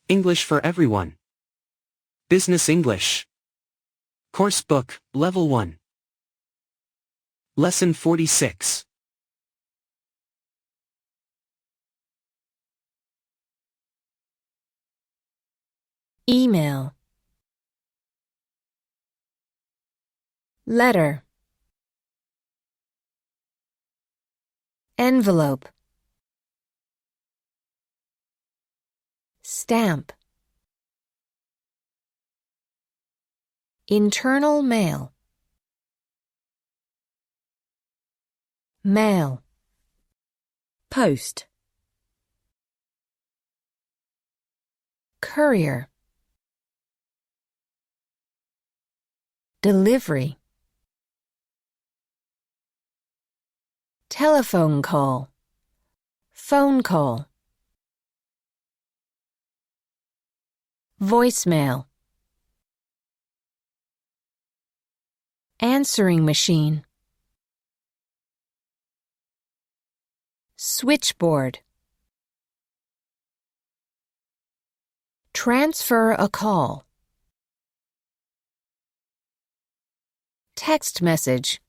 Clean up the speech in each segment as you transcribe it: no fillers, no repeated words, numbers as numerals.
English for Everyone. Business English. Course Book, Level 1. Lesson 46. Email. Letter. Envelope. Stamp. Internal mail. Mail. Post. Courier. Delivery. Telephone call. Phone call. Voicemail. Answering machine. Switchboard. Transfer a call. Text message.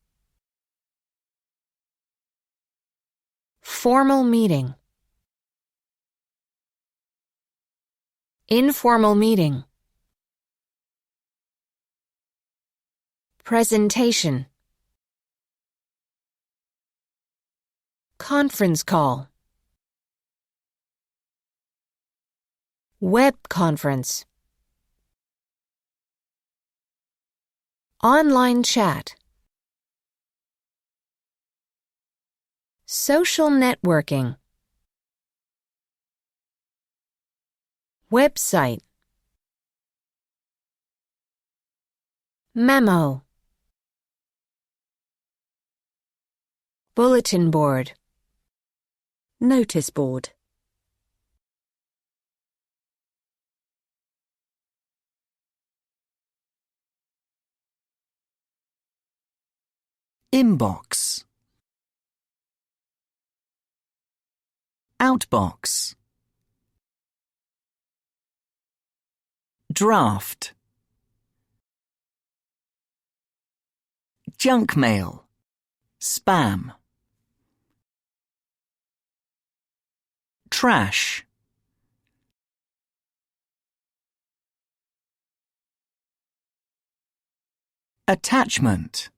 Formal meeting. Informal meeting. Presentation. Conference call. Web conference. Online chat. Social networking. Website. Memo. Bulletin board. Notice board. Inbox. Outbox. Draft. Junk mail. Spam. Trash. Attachment.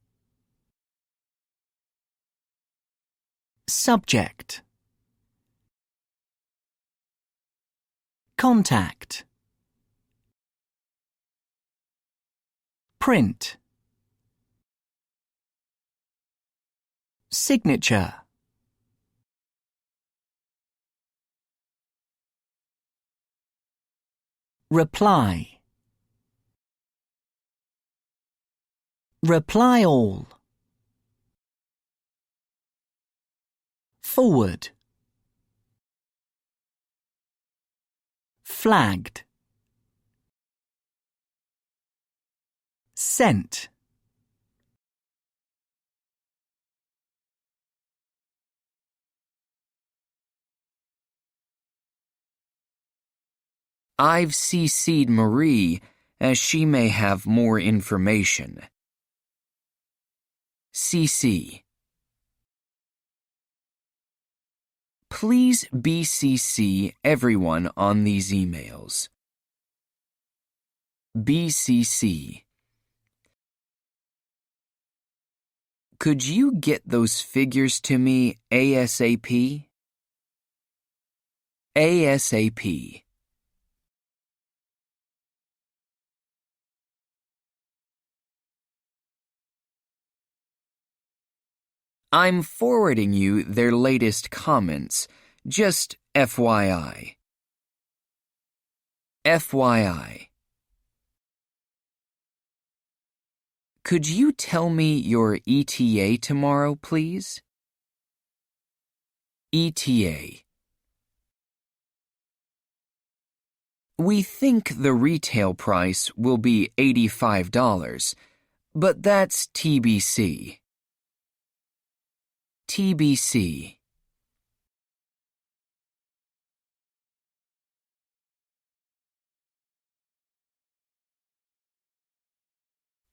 Subject. Contact. Print. Signature. Reply. Reply all. Forward. Flagged. Sent. I've CC'd Marie, as she may have more information. CC. Please BCC everyone on these emails. BCC. Could you get those figures to me ASAP? ASAP. I'm forwarding you their latest comments, just FYI. FYI. Could you tell me your ETA tomorrow, please? ETA. We think the retail price will be $85, but that's TBC. TBC.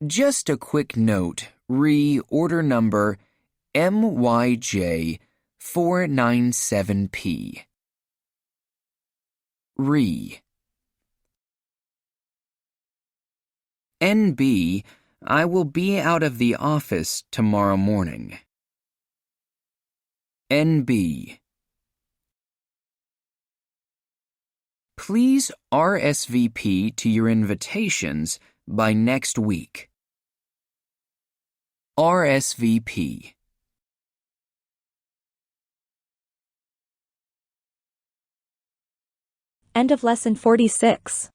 Just a quick note, order number MYJ497P. NB, I will be out of the office tomorrow morning. NB. Please RSVP to your invitations by next week. RSVP. End of lesson 46.